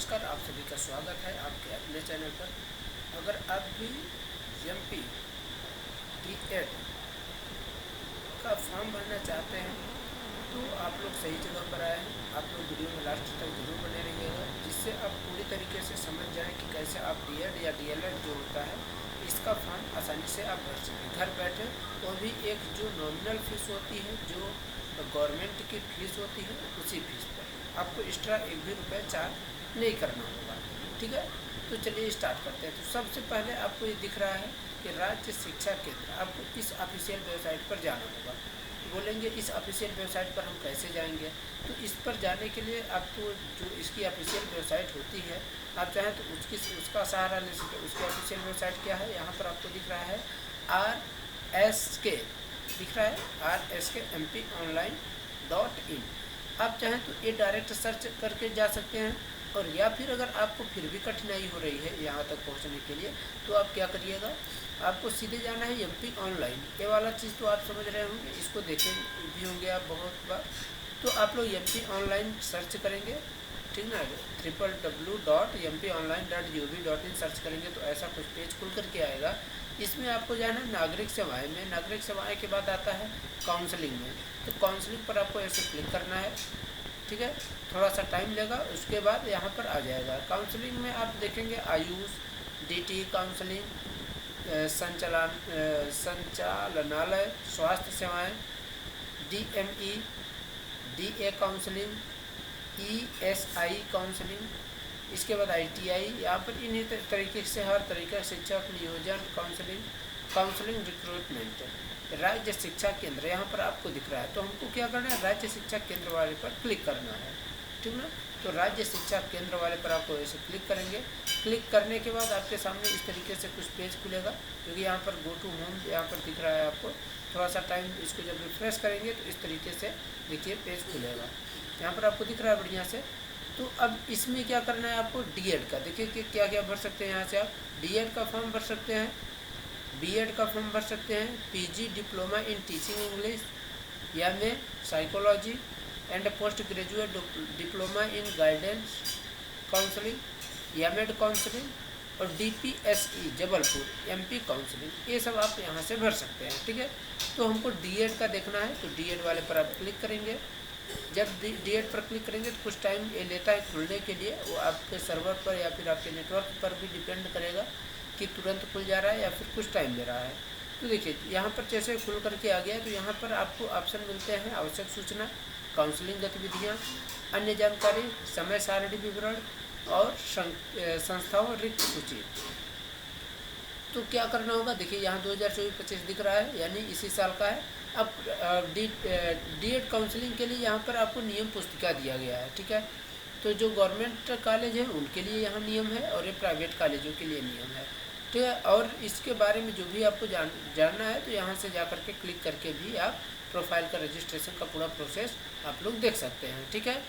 नमस्कार, आप सभी का स्वागत है आपके अपने चैनल पर। अगर आप भी एमपी डी.एड का फॉर्म भरना चाहते हैं तो आप लोग सही जगह पर आए हैं। आप लोग वीडियो में लास्ट तक जरूर बने रहिएगा, जिससे आप पूरी तरीके से समझ जाएं कि कैसे आप डी.एड या डी.एल.एड जो होता है इसका फॉर्म आसानी से आप भर सकें घर बैठे। और भी एक जो नॉमिनल फीस होती है, जो गवर्नमेंट की फीस होती है, उसी फीस पर आपको एक्स्ट्रा एक भी रुपये चार्ज नहीं करना होगा। ठीक है, तो चलिए स्टार्ट करते हैं। तो सबसे पहले आपको ये दिख रहा है कि राज्य शिक्षा केंद्र, आपको इस ऑफिशियल वेबसाइट पर जाना होगा। बोलेंगे इस ऑफिशियल वेबसाइट पर हम कैसे जाएंगे, तो इस पर जाने के लिए आपको जो इसकी ऑफिशियल वेबसाइट होती है, आप चाहें तो उसका सहारा ले सकते हैं। उसकी ऑफिशियल वेबसाइट क्या है, यहाँ पर आपको दिख रहा है RSK, दिख रहा है RSK MP online.in। आप चाहें तो ये डायरेक्ट सर्च करके जा सकते हैं। और या फिर अगर आपको फिर भी कठिनाई हो रही है यहाँ तक पहुँचने के लिए, तो आप क्या करिएगा, आपको सीधे जाना है MP ऑनलाइन। ये वाला चीज़ तो आप समझ रहे होंगे, इसको देखे भी होंगे आप बहुत बार। तो आप लोग MP ऑनलाइन सर्च करेंगे, ठीक ना, www.mponline.gov.in सर्च करेंगे तो ऐसा कुछ पेज खुल करके आएगा। इसमें आपको जाना है नागरिक सेवाएं में। नागरिक सेवाएं के बाद आता है काउंसलिंग में। तो काउंसलिंग पर आपको ऐसे क्लिक करना है, ठीक है, थोड़ा सा टाइम लेगा, उसके बाद यहाँ पर आ जाएगा। काउंसलिंग में आप देखेंगे आयुष, DT काउंसलिंग, संचालनालय स्वास्थ्य सेवाएं, DME, DA counselling, ESI counselling, इसके बाद ITI। यहाँ पर इन्हीं तरीके से हर तरीका शिक्षक नियोजन काउंसलिंग, काउंसलिंग रिक्रूटमेंट, राज्य शिक्षा केंद्र यहाँ पर आपको दिख रहा है। तो हमको क्या करना है, राज्य शिक्षा केंद्र वाले पर क्लिक करना है, ठीक ना। तो राज्य शिक्षा केंद्र वाले पर आपको ऐसे क्लिक करेंगे। क्लिक करने के बाद आपके सामने इस तरीके से कुछ पेज खुलेगा, क्योंकि यहाँ पर गो टू होम यहाँ पर दिख रहा है आपको। थोड़ा सा टाइम इसको जब रिफ्रेश करेंगे तो इस तरीके से देखिए पेज खुलेगा, यहाँ पर आपको दिख रहा है बढ़िया से। तो अब इसमें क्या करना है आपको, D.एड का देखिए कि क्या क्या भर सकते हैं। यहाँ से आप D.एड का फॉर्म भर सकते हैं, B.एड का फॉर्म भर सकते हैं, PG diploma in teaching English, MA psychology and post graduate diploma in guidance counselling, MAd counselling, और DPSE जबलपुर MP काउंसलिंग, ये सब आप यहाँ से भर सकते हैं। ठीक है, तो हमको D.एड का देखना है, तो D.एड वाले पर आप क्लिक करेंगे। जब D.एड पर क्लिक करेंगे तो कुछ टाइम ये लेता है खुलने के लिए। वो आपके सर्वर पर या फिर आपके नेटवर्क पर भी डिपेंड करेगा कि तुरंत खुल जा रहा है या फिर कुछ टाइम ले रहा है। तो देखिए यहाँ पर जैसे खुल करके आ गया, तो यहाँ पर आपको ऑप्शन मिलते हैं आवश्यक सूचना, काउंसलिंग गतिविधियाँ, अन्य जानकारी, समय सारणी विवरण और संस्थाओं रिक्त सूची। तो क्या करना होगा, देखिए यहाँ 2024-25 दिख रहा है, यानी इसी साल का है। अब D.एड काउंसलिंग के लिए यहाँ पर आपको नियम पुस्तिका दिया गया है, ठीक है। तो जो गवर्नमेंट कॉलेज है उनके लिए यहाँ नियम है, और ये प्राइवेट कॉलेजों के लिए नियम है, ठीक है। और इसके बारे में जो भी आपको जानना है तो यहाँ से जा कर के क्लिक करके भी आप प्रोफाइल का रजिस्ट्रेशन का पूरा प्रोसेस आप लोग देख सकते हैं, ठीक है।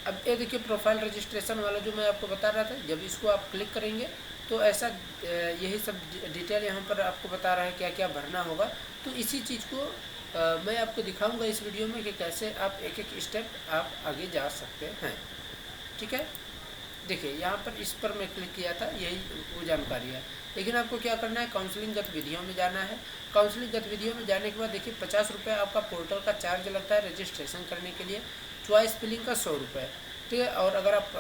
अब ये देखिए प्रोफाइल रजिस्ट्रेशन वाला जो मैं आपको बता रहा था, जब इसको आप क्लिक करेंगे तो ऐसा यही सब डिटेल यहाँ पर आपको बता रहा है क्या क्या भरना होगा। तो इसी चीज़ को मैं आपको दिखाऊंगा इस वीडियो में कि कैसे आप एक एक स्टेप आप आगे जा सकते हैं, ठीक है। देखिए यहाँ पर इस पर मैं क्लिक किया था, यही वो जानकारी है। लेकिन आपको क्या करना है, काउंसलिंग गतिविधियों में जाना है। काउंसलिंग गतिविधियों में जाने के बाद देखिए 50 रुपये आपका पोर्टल का चार्ज लगता है रजिस्ट्रेशन करने के लिए, चॉइस फिलिंग का 100 रुपये, ठीक है। और अगर आप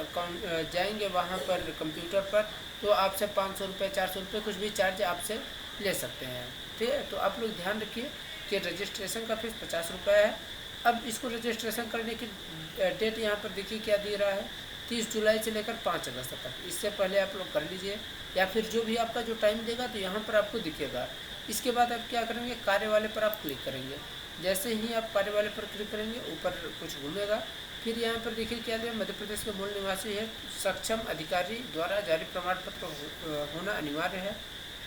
जाएंगे वहाँ पर कंप्यूटर पर तो आपसे 500 रुपये 400 रुपये कुछ भी चार्ज आपसे ले सकते हैं, ठीक है। तो आप लोग ध्यान रखिए कि रजिस्ट्रेशन का फीस 50 रुपये है। अब इसको रजिस्ट्रेशन करने की डेट यहाँ पर देखिए क्या दे रहा है, 30 जुलाई से लेकर 5 अगस्त तक। इससे पहले आप लोग कर लीजिए, या फिर जो भी आपका जो टाइम देगा तो यहाँ पर आपको दिखेगा। इसके बाद आप क्या करेंगे, कार्य वाले पर आप क्लिक करेंगे। जैसे ही आप कार्य वाले पर क्लिक करेंगे ऊपर कुछ घूमेगा, फिर यहाँ पर देखिए क्या है, मध्य प्रदेश के मूल निवासी है, सक्षम अधिकारी द्वारा जारी प्रमाण पत्र होना अनिवार्य है।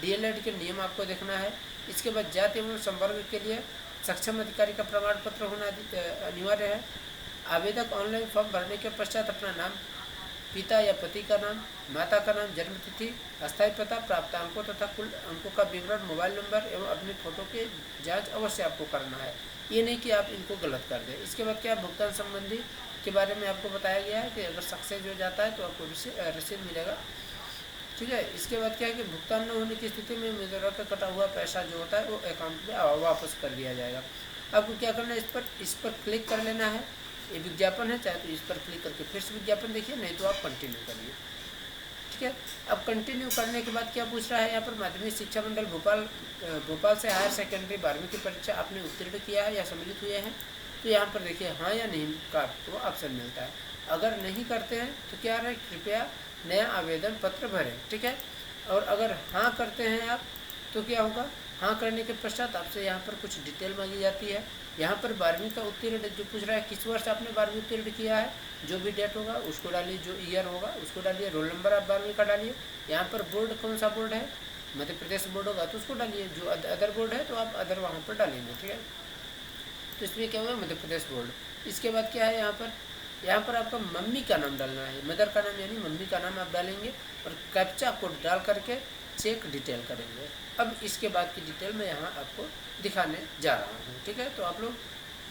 D.एल.एड के नियम आपको देखना है। इसके बाद जाति एवं संवर्ग के लिए सक्षम अधिकारी का प्रमाण पत्र होना अनिवार्य है। आवेदक ऑनलाइन फॉर्म भरने के पश्चात अपना नाम, पिता या पति का नाम, माता का नाम, जन्म तिथि, अस्थायी पता, प्राप्त अंकों तथा कुल अंकों का विवरण, मोबाइल नंबर एवं अपने फोटो के जांच अवश्य आपको करना है। ये नहीं कि आप इनको गलत कर दें। इसके बाद क्या, भुगतान संबंधी के बारे में आपको बताया गया है कि अगर सक्सेस हो जाता है तो आपको रसीद मिलेगा। ठीक है, इसके बाद क्या है कि भुगतान न होने की स्थिति में उम्मीदवार का कटा हुआ पैसा जो होता है वो अकाउंट में वापस कर दिया जाएगा। आपको क्या करना है, इस पर क्लिक कर लेना है। ये विज्ञापन है, चाहे तो इस पर क्लिक करके फिर से विज्ञापन देखिए, नहीं तो आप कंटिन्यू करिए। ठीक है, अब कंटिन्यू करने के बाद क्या पूछ रहा है यहाँ पर, माध्यमिक शिक्षा मंडल भोपाल से हायर सेकेंडरी 12वीं की परीक्षा आपने उत्तीर्ण किया है या सम्मिलित हुए हैं। तो यहाँ पर देखिए हाँ या नहीं का आपको ऑप्शन मिलता है। अगर नहीं करते हैं तो क्या रहे, कृपया नया आवेदन पत्र भरें। ठीक है, और अगर हाँ करते हैं आप तो क्या होगा, हाँ करने के पश्चात आपसे यहाँ पर कुछ डिटेल मांगी जाती है। यहाँ पर 12वीं का उत्तीर्ण जो पूछ रहा है, किस वर्ष आपने 12वीं उत्तीर्ण किया है, जो भी डेट होगा उसको डालिए, जो ईयर होगा उसको डालिए, रोल नंबर आप 12वीं का डालिए। यहाँ पर बोर्ड कौन सा बोर्ड है, मध्य प्रदेश बोर्ड होगा तो उसको डालिए, जो अदर बोर्ड है तो आप अदर वहाँ पर डालेंगे। ठीक है, तो इसमें क्या होगा, मध्य प्रदेश बोर्ड। इसके बाद क्या है, यहाँ पर आपका मम्मी का नाम डालना है, मदर का नाम यानी मम्मी का नाम आप डालेंगे और कैप्चा कोड डाल करके चेक डिटेल करेंगे। अब इसके बाद की डिटेल मैं यहाँ आपको दिखाने जा रहा हूँ। ठीक है, तो आप लोग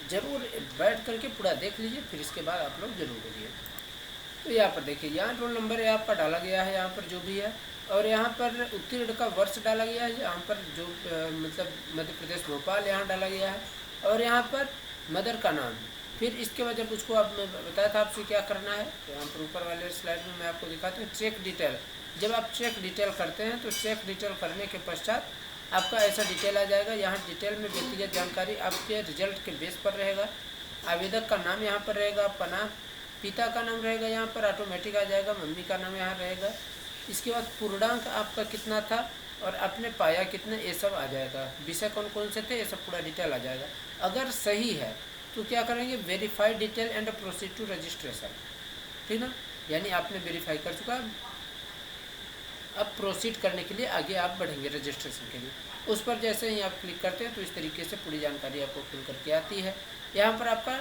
ज़रूर बैठ करके पूरा देख लीजिए, फिर इसके बाद आप लोग जरूर करिए। तो यहाँ पर देखिए, यहाँ रोल नंबर है आपका डाला गया है, यहाँ पर जो भी है, और यहाँ पर उत्तीर्ण का वर्ष डाला गया है, यहाँ पर जो मतलब मध्य प्रदेश भोपाल यहाँ डाला गया है, और यहाँ पर मदर का नाम। फिर इसके बाद जब उसको आप, मैं बताया था आपसे क्या करना है, तो यहाँ पर ऊपर वाले स्लाइड में मैं आपको दिखाता हूँ चेक डिटेल। जब आप चेक डिटेल करते हैं तो चेक डिटेल करने के पश्चात आपका ऐसा डिटेल आ जाएगा। यहाँ डिटेल में व्यक्तिगत जानकारी आपके रिजल्ट के बेस पर रहेगा। आवेदक का नाम यहाँ पर रहेगा, आपका नाम, पिता का नाम रहेगा, यहाँ पर ऑटोमेटिक आ जाएगा, मम्मी का नाम यहाँ रहेगा। इसके बाद पूर्णांक आपका कितना था और आपने पाया कितना, ये सब आ जाएगा। विषय कौन कौन से थे, ये सब पूरा डिटेल आ जाएगा। अगर सही है तो क्या करेंगे, verify detail and proceed to registration. ठीक ना, यानी आपने वेरीफाई कर चुका, अब प्रोसीड करने के लिए आगे आप बढ़ेंगे रजिस्ट्रेशन के लिए। उस पर जैसे ही आप क्लिक करते हैं तो इस तरीके से पूरी जानकारी आपको खुल करके आती है। यहाँ पर आपका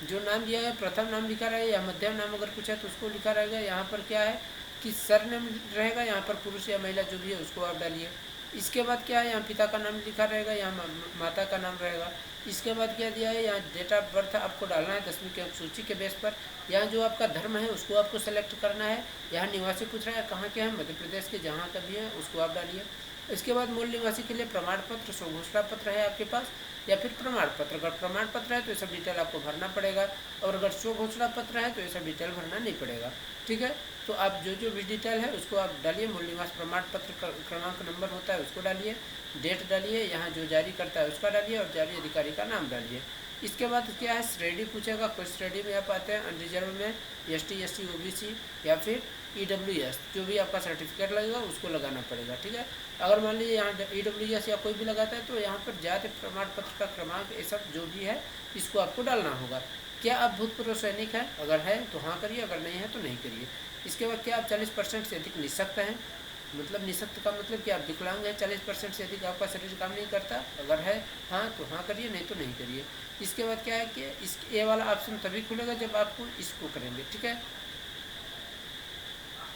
जो नाम दिया है, प्रथम नाम लिखा रहेगा या मध्यम नाम अगर कुछ है तो उसको लिखा रहेगा। यहाँ पर क्या है कि सरनेम रहेगा, यहाँ पर पुरुष या महिला जो भी है उसको आप डालिए। इसके बाद क्या है, यहाँ पिता का नाम लिखा रहेगा, यहाँ माता का नाम रहेगा। इसके बाद क्या दिया है, यहाँ डेट ऑफ बर्थ आपको डालना है 10वीं की अंक सूची के बेस पर। यहाँ जो आपका धर्म है उसको आपको सेलेक्ट करना है। यहाँ निवासी पूछ रहा है कहाँ के हैं, मध्य प्रदेश के, जहाँ का भी है उसको आप डालिए। इसके बाद मूल निवासी के लिए प्रमाण पत्र, स्वघोषणा पत्र है आपके पास या फिर प्रमाण पत्र। अगर प्रमाण पत्र है तो ये सब डिटेल आपको भरना पड़ेगा, और अगर स्वघोषणा पत्र है तो ये सब डिटेल भरना नहीं पड़ेगा। ठीक है, तो आप जो भी डिटेल है उसको आप डालिए। मूल निवास प्रमाण पत्र क्रमांक नंबर होता है उसको डालिए, डेट डालिए, यहाँ जो जारी करता है उसका डालिए और जारी अधिकारी का नाम डालिए। इसके बाद क्या है, श्रेणी पूछेगा, कुछ श्रेणी में आप आते हैं, अनरिजर्व में ST SC OBC या फिर EWS, जो भी आपका सर्टिफिकेट लगेगा उसको लगाना पड़ेगा। ठीक है, अगर मान लीजिए यहाँ EWS या कोई भी लगाता है तो यहाँ पर जाति प्रमाण पत्र का क्रमांक, ये सब जो भी है इसको आपको डालना होगा। क्या आप भूतपूर्व सैनिक हैं, अगर है तो हाँ करिए, अगर नहीं है तो नहीं करिए। इसके बाद क्या आप 40% से अधिक निःशक्त हैं, मतलब निःशक्त का मतलब कि आप विकलांग हैं, 40% से अधिक आपका शरीर काम नहीं करता, अगर है हाँ तो हाँ करिए, नहीं तो नहीं करिए। इसके बाद क्या है कि ये वाला ऑप्शन तभी खुलेगा जब आपको इसको करेंगे। ठीक है,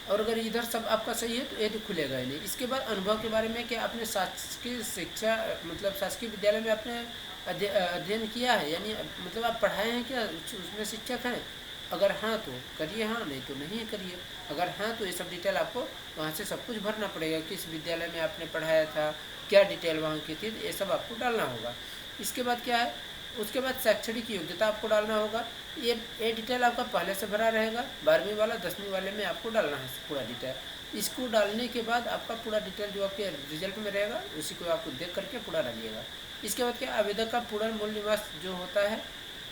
और अगर इधर सब आपका सही है तो ये तो खुलेगा ही नहीं। इसके बाद अनुभव के बारे में, कि आपने शासकीय शिक्षा मतलब शासकीय विद्यालय में आपने अध्ययन किया है, यानी मतलब आप पढ़ाए हैं क्या, उसमें शिक्षक हैं, अगर हाँ तो करिए, हाँ नहीं तो नहीं करिए। अगर हाँ तो ये सब डिटेल आपको वहाँ से सब कुछ भरना पड़ेगा, किस विद्यालय में आपने पढ़ाया था, क्या डिटेल वहाँ की थी, ये सब आपको डालना होगा। इसके बाद क्या है, उसके बाद शैक्षणिक योग्यता आपको डालना होगा। ये डिटेल आपका पहले से भरा रहेगा, 12वीं वाला 10वीं वाले में आपको डालना है पूरा डिटेल। इसको डालने के बाद आपका पूरा डिटेल जो आपके रिजल्ट में रहेगा उसी को आपको देख करके पूरा डालिएगा। इसके बाद क्या, आवेदक का पूर्ण मूल निवास जो होता है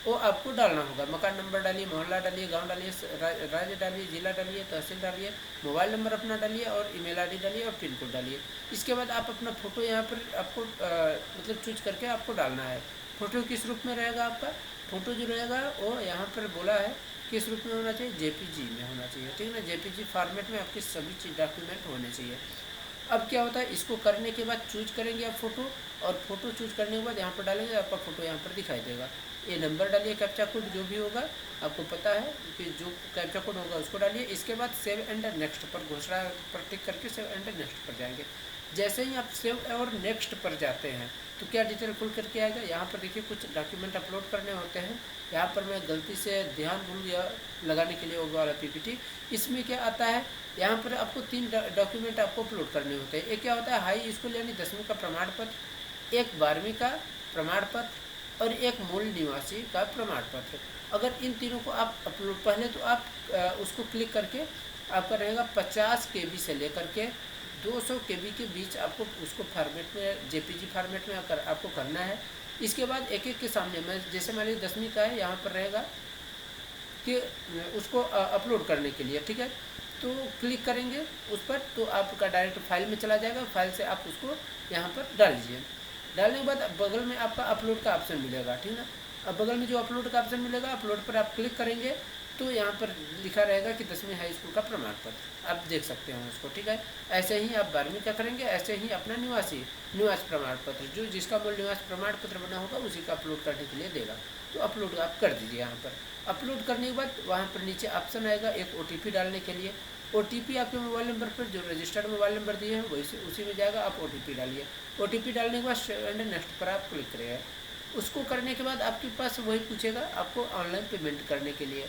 वो आपको डालना होगा। मकान नंबर डालिए, मोहल्ला डालिए, गांव डालिए, राज्य डालिए, जिला डालिए, तहसील डालिए, मोबाइल नंबर अपना डालिए और ईमेल आईडी डालिए और पिन कोड डालिए। इसके बाद आप अपना फ़ोटो यहाँ पर आपको मतलब चूज करके आपको डालना है। फ़ोटो किस रूप में रहेगा, आपका फ़ोटो जो रहेगा वो यहाँ पर बोला है किस रूप में होना चाहिए, JPG में होना चाहिए। ठीक है ना, JPG फॉर्मेट में आपकी सभी चीज़ डॉक्यूमेंट होने चाहिए। अब क्या होता है, इसको करने के बाद चूज करेंगे आप फ़ोटो, और फोटो चूज करने के बाद यहाँ पर डालेंगे, आपका फ़ोटो यहाँ पर दिखाई देगा। ये नंबर डालिए, कैप्चा कोड जो भी होगा आपको पता है कि जो कैप्चा कोड होगा उसको डालिए। इसके बाद सेव एंड नेक्स्ट पर घोषणा पर टिक करके सेव एंड नेक्स्ट पर जाएंगे। जैसे ही आप सेव और नेक्स्ट पर जाते हैं तो क्या डिटेल खुल करके आएगा। यहाँ पर देखिए कुछ डॉक्यूमेंट अपलोड करने होते हैं। यहाँ पर मैं गलती से ध्यान भूल गया लगाने के लिए वो वाला पीपीटी। इसमें क्या आता है, यहाँ पर आपको 3 डॉक्यूमेंट आपको अपलोड करने होते हैं। एक क्या होता है, हाई स्कूल यानी 10वीं का प्रमाण पत्र, एक 12वीं का प्रमाण पत्र और एक मूल निवासी का प्रमाण पत्र। अगर इन तीनों को आप अपलोड, पहले तो आप उसको क्लिक करके आपका रहेगा 50 KB से लेकर के 200 KB के बीच आपको उसको फॉर्मेट में, जेपीजी फॉर्मेट में आपको करना है। इसके बाद एक एक के सामने, मैं जैसे मान लीजिए 10वीं का है, यहाँ पर रहेगा कि उसको अपलोड करने के लिए, ठीक है। तो क्लिक करेंगे उस पर तो आपका डायरेक्ट फाइल में चला जाएगा। फाइल से आप उसको यहाँ पर डाल दीजिए। डालने के बाद बगल में आपका अपलोड का ऑप्शन मिलेगा, ठीक है। अब बगल में जो अपलोड का ऑप्शन मिलेगा, अपलोड पर आप क्लिक करेंगे तो यहाँ पर लिखा रहेगा कि 10वीं हाई स्कूल का प्रमाण पत्र, आप देख सकते हैं उसको, ठीक है। ऐसे ही आप 12वीं का करेंगे, ऐसे ही अपना निवास प्रमाण पत्र, जो जिसका मूल निवास प्रमाण पत्र बना होगा उसी का अपलोड करने के लिए देगा। तो अपलोड आप कर दीजिए। यहाँ पर अपलोड करने के बाद वहाँ पर नीचे ऑप्शन आएगा एक OTP डालने के लिए। OTP आपके मोबाइल नंबर पर जो रजिस्टर्ड मोबाइल नंबर दिए हैं वही उसी में जाएगा, आप OTP डालिए। OTP डालने के बाद सेंड नेक्स्ट पर आप क्लिक करेंगे। उसको करने के बाद आपके पास वही पूछेगा आपको ऑनलाइन पेमेंट करने के लिए।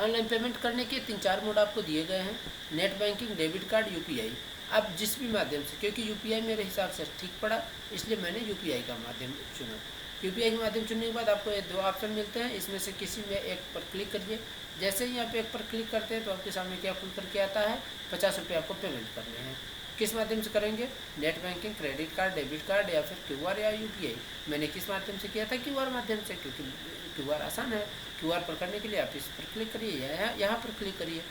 ऑनलाइन पेमेंट करने के 3-4 मोड आपको दिए गए हैं, net banking, debit card, UPI। आप जिस भी माध्यम से, क्योंकि UPI मेरे हिसाब से ठीक पड़ा इसलिए मैंने UPI का माध्यम चुना। UPI के माध्यम चुनने के बाद आपको ये 2 ऑप्शन मिलते हैं, इसमें से किसी में एक पर क्लिक करिए। जैसे ही आप एक पर क्लिक करते हैं तो आपके सामने क्या खुल करके आता है, 50 रुपये आपको पेमेंट करने हैं। किस माध्यम से करेंगे, net banking, credit card, debit card या फिर QR या UPI। मैंने किस माध्यम से किया था, QR माध्यम से, क्योंकि QR आसान है। QR पर करने के लिए आप इस पर क्लिक करिए, यहाँ पर क्लिक करिए।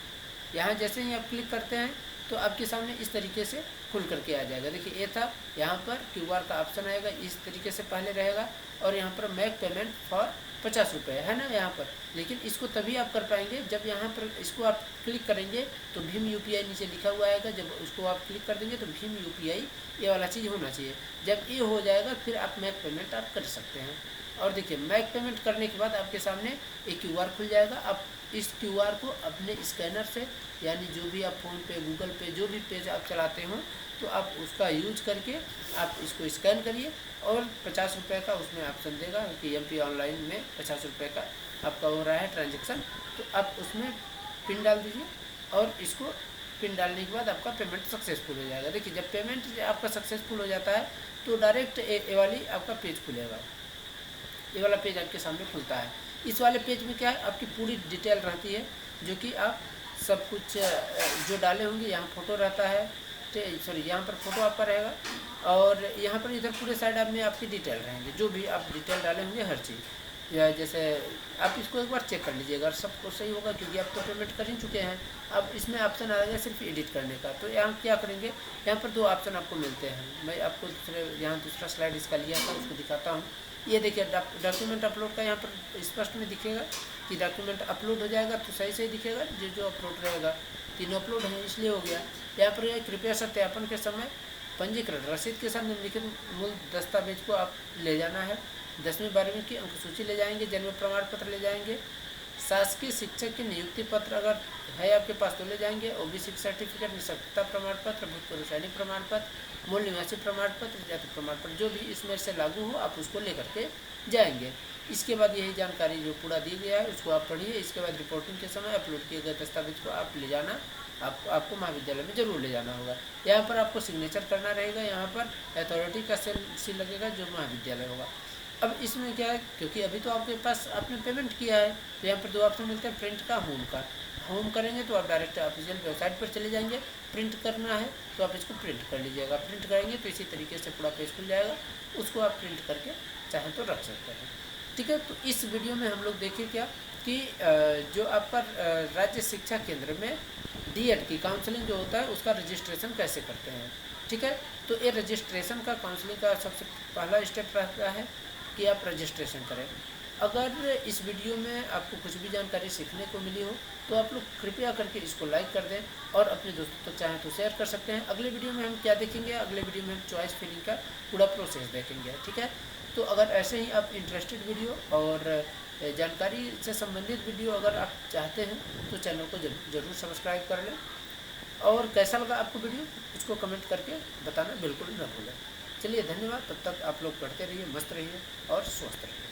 यहाँ जैसे ही आप क्लिक करते हैं तो आपके सामने इस तरीके से खुल करके आ जाएगा। देखिए ये था, यहाँ पर QR का ऑप्शन आएगा, इस तरीके से पहले रहेगा और यहाँ पर मेक पेमेंट फॉर 50 रुपये है ना यहाँ पर। लेकिन इसको तभी आप कर पाएंगे जब यहाँ पर इसको आप क्लिक करेंगे तो भीम UPI नीचे लिखा हुआ आएगा। जब उसको आप क्लिक कर देंगे तो भीम UPI ये वाला चीज़ होना चाहिए। जब ये हो जाएगा फिर आप मेक पेमेंट आप कर सकते हैं। और देखिए मैक पेमेंट करने के बाद आपके सामने एक QR खुल जाएगा। आप इस QR को अपने स्कैनर से, यानी जो भी आप फ़ोन पे, गूगल पे, जो भी पेज आप चलाते हो तो आप उसका यूज करके आप इसको स्कैन करिए और 50 रुपये का उसमें ऑप्शन देगा कि MP ऑनलाइन में 50 रुपये का आपका हो रहा है ट्रांजेक्शन। तो आप उसमें पिन डाल दीजिए और इसको पिन डालने के बाद आपका पेमेंट सक्सेसफुल हो जाएगा। देखिए जब पेमेंट आपका सक्सेसफुल हो जाता है तो डायरेक्ट ये वाली आपका पेज खुलेगा। ये वाला पेज आपके सामने खुलता है। इस वाले पेज में क्या है, आपकी पूरी डिटेल रहती है, जो कि आप सब कुछ जो डाले होंगे, यहाँ फ़ोटो रहता है, सॉरी यहाँ पर फोटो आपका रहेगा और यहाँ पर इधर पूरे साइड में आपकी डिटेल रहेंगे, जो भी आप डिटेल डाले होंगे हर चीज़। या जैसे आप इसको एक बार चेक कर लीजिएगा, अगर सब कुछ सही होगा, क्योंकि आप तो पेमेंट कर ही चुके हैं। अब इसमें ऑप्शन आएगा सिर्फ एडिट करने का। तो यहाँ क्या करेंगे, यहाँ पर 2 ऑप्शन आपको मिलते हैं। मैं आपको यहाँ दूसरा स्लाइड इसका लिया था, उसको दिखाता हूँ। ये देखिए डॉक्यूमेंट अपलोड का यहाँ पर स्पष्ट में दिखेगा कि डॉक्यूमेंट अपलोड हो जाएगा तो सही से दिखेगा। जो अपलोड रहेगा, 3 अपलोड है इसलिए हो गया। यहाँ पर कृपया सत्यापन के समय पंजीकरण रसीद के साथ निम्नलिखित मूल दस्तावेज को आप ले जाना है। 10वीं 12वीं की अंक सूची ले जाएंगे, जन्म प्रमाण पत्र ले जाएंगे, शासकीय शिक्षक की नियुक्ति पत्र अगर है आपके पास तो ले जाएंगे, OBC सर्टिफिकेट, निःशक्तता प्रमाण पत्र, भूतपूर्व सैनिक प्रमाण पत्र, मूल निवासी प्रमाण पत्र, जाति प्रमाण पत्र, जो भी इसमें से लागू हो आप उसको लेकर के जाएंगे। इसके बाद यही जानकारी जो पूरा दी गया है उसको आप पढ़िए। इसके बाद रिपोर्टिंग के समय अपलोड किए गए दस्तावेज को आप ले जाना, आपको महाविद्यालय में जरूर ले जाना होगा। यहाँ पर आपको सिग्नेचर करना रहेगा, यहाँ पर अथॉरिटी का सील लगेगा जो महाविद्यालय होगा। अब इसमें क्या है, क्योंकि अभी तो आपके पास आपने पेमेंट किया है तो यहाँ पर 2 ऑप्शन मिलते हैं, प्रिंट का, होम का। होम करेंगे तो आप डायरेक्ट ऑफिशियल वेबसाइट पर चले जाएंगे। प्रिंट करना है तो आप इसको प्रिंट कर लीजिएगा। प्रिंट करेंगे तो इसी तरीके से पूरा पेज खुल जाएगा, उसको आप प्रिंट करके चाहें तो रख सकते हैं। ठीक है, तो इस वीडियो में हम लोग देखें क्या कि जो आपका राज्य शिक्षा केंद्र में D.ED की काउंसलिंग जो होता है उसका रजिस्ट्रेशन कैसे करते हैं। ठीक है, तो ये रजिस्ट्रेशन का, काउंसलिंग का सबसे पहला स्टेप रहता है कि आप रजिस्ट्रेशन करें। अगर इस वीडियो में आपको कुछ भी जानकारी सीखने को मिली हो तो आप लोग कृपया करके इसको लाइक कर दें और अपने दोस्तों तक चाहें तो शेयर कर सकते हैं। अगले वीडियो में हम क्या देखेंगे, अगले वीडियो में हम चॉइस फिलिंग का पूरा प्रोसेस देखेंगे। ठीक है, तो अगर ऐसे ही आप इंटरेस्टेड वीडियो और जानकारी से संबंधित वीडियो अगर आप चाहते हैं तो चैनल को जरूर सब्सक्राइब कर लें। और कैसा लगा आपको वीडियो उसको कमेंट करके बताना बिल्कुल न भूलें। चलिए धन्यवाद, तब तक आप लोग पढ़ते रहिए, मस्त रहिए और स्वस्थ रहिए।